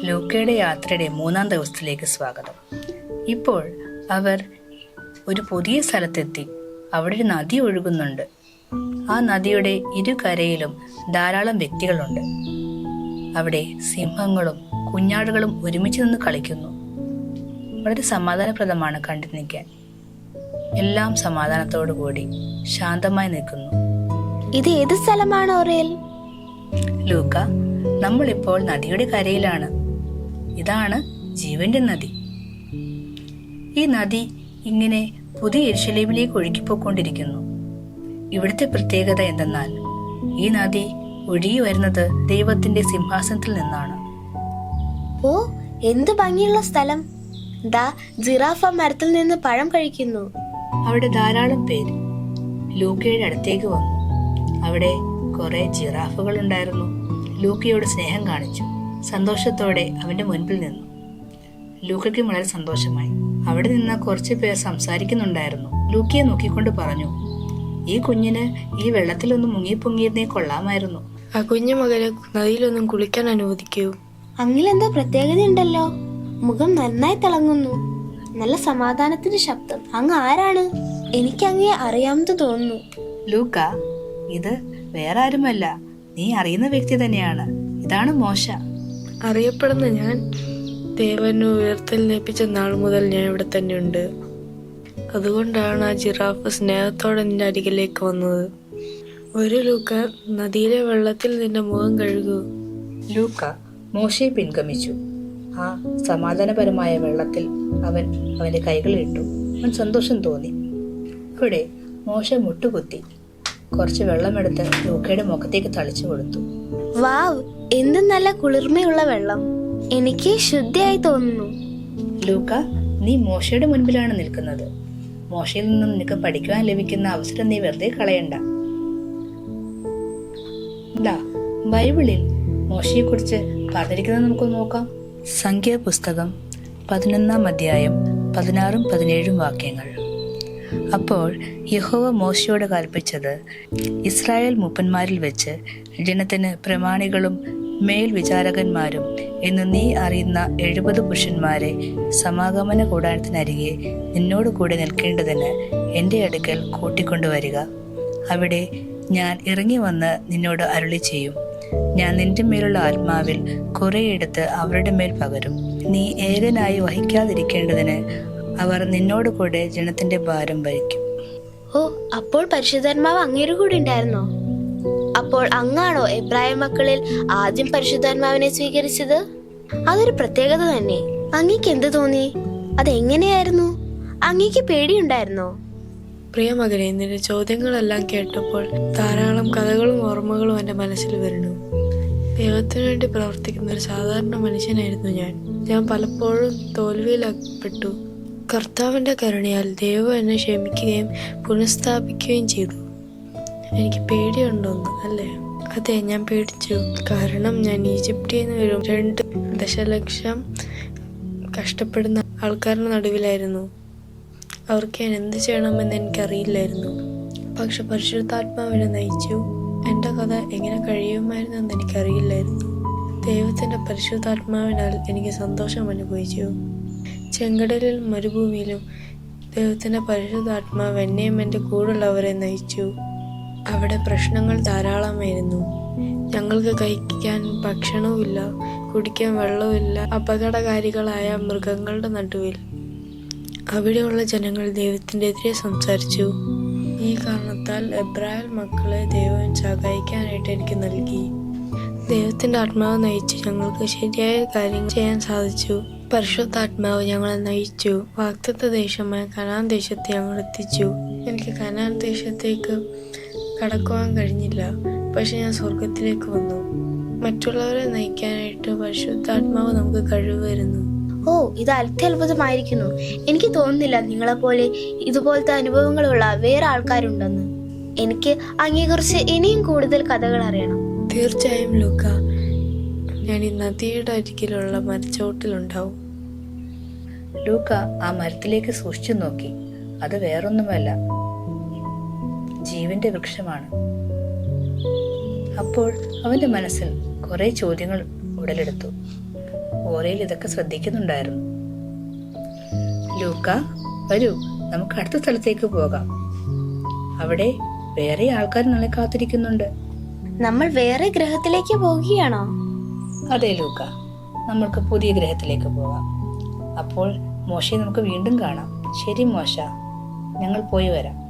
ലൂക്കയുടെ യാത്രയുടെ 3-ാം ദിവസത്തിലേക്ക് സ്വാഗതം. ഇപ്പോൾ അവർ ഒരു പുതിയ സ്ഥലത്തെത്തി. അവിടെ ഒരു നദി ഒഴുകുന്നുണ്ട്. ആ നദിയുടെ ഇരുകരയിലും ധാരാളം വ്യക്തികളുണ്ട്. അവിടെ സിംഹങ്ങളും കുഞ്ഞാടുകളും ഒരുമിച്ച് നിന്ന് കളിക്കുന്നു. വളരെ സമാധാനപ്രദമാണ് കണ്ടു നിൽക്കാൻ. എല്ലാം സമാധാനത്തോടു കൂടി ശാന്തമായി നിൽക്കുന്നു. ഇത് ഏത് സ്ഥലമാണ് ഓറേൽ? ലൂക്ക, നമ്മളിപ്പോൾ നദിയുടെ കരയിലാണ്. ഇതാണ് ജീവന്റെ നദി. ഈ നദി ഇങ്ങനെ പുതിയ യെരുശലേമിലേക്ക് ഒഴുകിപ്പോയിക്കൊണ്ടിരിക്കുന്നു. ഇവിടുത്തെ പ്രത്യേകത എന്തെന്നാൽ ഈ നദി ഒഴുകി വരുന്നത് ദൈവത്തിന്റെ സിംഹാസനത്തിൽ നിന്നാണ്. ഓ, എന്ത് ഭംഗിയുള്ള സ്ഥലം! ദാ ജിറാഫ മരത്തിൽ നിന്ന് പഴം കഴിക്കുന്നു. അവിടെ ധാരാളം പേര് ലൂക്കയുടെ അടുത്തേക്ക് വന്നു. അവിടെ കുറെ ജിറാഫുകൾ ഉണ്ടായിരുന്നു. ലൂക്കയോട് സ്നേഹം കാണിച്ചു. സന്തോഷത്തോടെ അവന്റെ മുൻപിൽ നിന്നു. ലൂക്കയ്ക്ക് വളരെ സന്തോഷമായി. അവിടെ നിന്ന് കുറച്ച് പേർ സംസാരിക്കുന്നുണ്ടായിരുന്നു. ലൂക്കയെ നോക്കിക്കൊണ്ട് പറഞ്ഞു, ഈ കുഞ്ഞിന് ഈ വെള്ളത്തിലൊന്നും മുങ്ങിപ്പൊങ്ങിയിരുന്നേ കൊള്ളാമായിരുന്നു. ആ കുഞ്ഞു മകനെ നദിയിലൊന്നും കുളിക്കാൻ അനുവദിക്കൂ. അങ്ങിലെന്തോ പ്രത്യേകതയുണ്ടല്ലോ. മുഖം നന്നായി തിളങ്ങുന്നു. നല്ല സമാധാനത്തിന്റെ ശബ്ദം. അങ്ങ് ആരാണ്? എനിക്ക് അങ്ങയെ അറിയാമെന്ന് തോന്നുന്നു. ലൂക്ക, ഇത് വേറെ ആരുമല്ല, നീ അറിയുന്ന വ്യക്തി തന്നെയാണ്. ഇതാണ് മോശ. അറിയപ്പെടുന്ന ഞാൻ ദേവന് ഉയർത്തെഴുന്നേൽപ്പിച്ച നാൾ മുതൽ ഞാൻ ഇവിടെ തന്നെ ഉണ്ട്. അതുകൊണ്ടാണ് ആ ജിറാഫ് സ്നേഹത്തോടെ നിന്റെ അരികിലേക്ക് വന്നത്. ഒരു ലൂക്ക, നദിയിലെ വെള്ളത്തിൽ നിന്റെ മുഖം കഴുകൂ. ലൂക്ക മോശയെ പിൻഗമിച്ചു. ആ സമാധാനപരമായ വെള്ളത്തിൽ അവൻ അവന്റെ കൈകളിട്ടു. അവൻ സന്തോഷം തോന്നി. ഇവിടെ മോശ മുട്ടുകുത്തി കുറച്ച് വെള്ളമെടുത്ത് ലൂക്കയുടെ മുഖത്തേക്ക് തളിച്ചു കൊടുത്തു. വാവ്, എന്ത് നല്ല കുളിർമയുള്ള വെള്ളം! എനിക്ക് ശുദ്ധിയായി തോന്നുന്നു. ലൂക്ക, നീ മോശയുടെ മുൻപിലാണ് നിൽക്കുന്നത്. മോശയിൽ നിന്നും നിനക്ക് പഠിക്കുവാൻ ലഭിക്കുന്ന അവസരം നീ വെറുതെ കളയണ്ട. ബൈബിളിൽ മോശയെക്കുറിച്ച് പറഞ്ഞിരിക്കുന്നത് നമുക്ക് നോക്കാം. സംഖ്യാപുസ്തകം 11-ാം അധ്യായം 16-17 വാക്യങ്ങൾ. അപ്പോൾ യഹോവ മോശയോട് കൽപ്പിച്ചത്, ഇസ്രായേൽ മൂപ്പന്മാരിൽ വെച്ച് ജനത്തിന് പ്രമാണികളും മേൽവിചാരകന്മാരും എന്ന് നീ അറിയുന്ന 70 പുരുഷന്മാരെ സമാഗമന കൂടാരത്തിനരികെ നിന്നോട് കൂടെ നിൽക്കേണ്ടതിന് എൻ്റെ അടുക്കൽ കൂട്ടിക്കൊണ്ടുവരിക. അവിടെ ഞാൻ ഇറങ്ങി വന്ന് നിന്നോട് അരുളി ചെയ്യും. ഞാൻ നിന്റെ മേലുള്ള ആത്മാവിൽ കുറെയെടുത്ത് അവരുടെ മേൽ പകരും. നീ ഏകനായി വഹിക്കാതിരിക്കേണ്ടതിന് അവർ നിന്നോട് കൂടെ ജനത്തിന്റെ ഭാരം വഹിക്കും. ഓ, അപ്പോൾ പരിശുദ്ധാത്മാവ് അങ്ങയുടെ കൂടെ ഉണ്ടായിരുന്നോ? അപ്പോൾ അങ്ങാണോ എബ്രായ മക്കളിൽ ആദ്യം പരിശുദ്ധാത്മാവിനെ സ്വീകരിച്ചത്? അതൊരു പ്രത്യേകത തന്നെ. അങ്ങേക്ക് എന്ത് തോന്നി? അതെങ്ങനെയായിരുന്നു? അങ്ങേക്ക് പേടിയുണ്ടായിരുന്നോ? പ്രിയ മകനെ, നിന്റെ ചോദ്യങ്ങളെല്ലാം കേട്ടപ്പോൾ ധാരാളം കഥകളും ഓർമ്മകളും എൻ്റെ മനസ്സിൽ വരുന്നു. ദൈവത്തിനു വേണ്ടി പ്രവർത്തിക്കുന്ന ഒരു സാധാരണ മനുഷ്യനായിരുന്നു ഞാൻ പലപ്പോഴും തോൽവിയിലപ്പെട്ടു. കർത്താവിൻ്റെ കരുണയാൽ ദൈവം എന്നെ ക്ഷമിക്കുകയും പുനഃസ്ഥാപിക്കുകയും ചെയ്തു. എനിക്ക് പേടിയുണ്ടോന്ന് അല്ലേ? അതെ, ഞാൻ പേടിച്ചു. കാരണം ഞാൻ ഈജിപ്തിൽ നിന്ന് വരും 2 ദശലക്ഷം കഷ്ടപ്പെടുന്ന ആൾക്കാരുടെ നടുവിലായിരുന്നു. അവർക്ക് ഞാൻ എന്ത് ചെയ്യണമെന്ന് എനിക്കറിയില്ലായിരുന്നു. പക്ഷെ പരിശുദ്ധാത്മാവിനെ നയിച്ചു. എൻ്റെ കഥ എങ്ങനെ കഴിയുമായിരുന്നെന്ന് എനിക്കറിയില്ലായിരുന്നു. ദൈവത്തിൻ്റെ പരിശുദ്ധാത്മാവിനാൽ എനിക്ക് സന്തോഷം അനുഭവിച്ചു. ചെങ്കടലിലും മരുഭൂമിയിലും ദൈവത്തിൻ്റെ പരിശുദ്ധാത്മാവ് എന്നെയും എൻ്റെ കൂടെയുള്ളവരെ നയിച്ചു. അവിടെ പ്രശ്നങ്ങൾ ധാരാളമായിരുന്നു. ഞങ്ങൾക്ക് കഴിക്കാൻ ഭക്ഷണവുമില്ല, കുടിക്കാൻ വെള്ളവുമില്ല, അപകടകാരികളായ മൃഗങ്ങളുടെ നടുവിൽ. അവിടെയുള്ള ജനങ്ങൾ ദൈവത്തിൻ്റെ എതിരെ സംസാരിച്ചു. ഈ കാരണത്താൽ എബ്രായ മക്കളെ ദൈവം സഹായിക്കാനായിട്ട് എനിക്ക് നൽകി. ദൈവത്തിൻ്റെ ആത്മാവ് നയിച്ച് ഞങ്ങൾക്ക് ശരിയായ കാര്യങ്ങൾ ചെയ്യാൻ സാധിച്ചു. പരിശുദ്ധാത്മാവ് ഞങ്ങളെ നയിച്ചു. വാഗ്ദത്ത ദേശമായ കനാൻ ദേശത്തെ ഞങ്ങൾ എത്തിച്ചു. എനിക്ക് കനാൻ ദേശത്തേക്ക് കടക്കുവാൻ കഴിഞ്ഞില്ല, പക്ഷെ ഞാൻ സ്വർഗത്തിലേക്ക് വന്നു. മറ്റുള്ളവരെ നയിക്കാനായിട്ട് പരിശുദ്ധാത്മാവ് നമുക്ക് കഴിവ് തരുന്നു. ഓ, ഇത് അത്ഭുതമായിരിക്കുന്നു. എനിക്ക് തോന്നുന്നില്ല നിങ്ങളെപ്പോലെ ഇതുപോലത്തെ അനുഭവങ്ങളുള്ള വേറെ ആൾക്കാരുണ്ടെന്ന്. എനിക്ക് അങ്ങയെക്കുറിച്ച് ഇനിയും കൂടുതൽ കഥകൾ അറിയണം. തീർച്ചയായും ലൂക്ക, ഞാൻ ഈ നദിയുടെ അരികിലുള്ള മരച്ചോട്ടിലുണ്ടാവും. ലൂക്ക ആ മരത്തിലേക്ക് സൂക്ഷിച്ചു നോക്കി. അത് വേറൊന്നുമല്ല, ജീവന്റെ വൃക്ഷമാണ്. അപ്പോൾ അവന്റെ മനസ്സിൽ കുറെ ചോദ്യങ്ങൾ ഉടലെടുത്തു. ഓരയിൽ ഇതൊക്കെ ശ്രദ്ധിക്കുന്നുണ്ടായിരുന്നു. ലൂക്ക, വരൂ, നമുക്ക് അടുത്ത സ്ഥലത്തേക്ക് പോകാം. അവിടെ വേറെ ആൾക്കാർ നമ്മളെ കാത്തിരിക്കുന്നുണ്ട്. നമ്മൾ വേറെ ഗ്രഹത്തിലേക്ക് പോവുകയാണോ? അതെ ലൂക്ക, നമ്മൾക്ക് പുതിയ ഗ്രഹത്തിലേക്ക് പോകാം. അപ്പോൾ മോശയെ നമുക്ക് വീണ്ടും കാണാം. ശരി മോശ, ഞങ്ങൾ പോയി വരാം.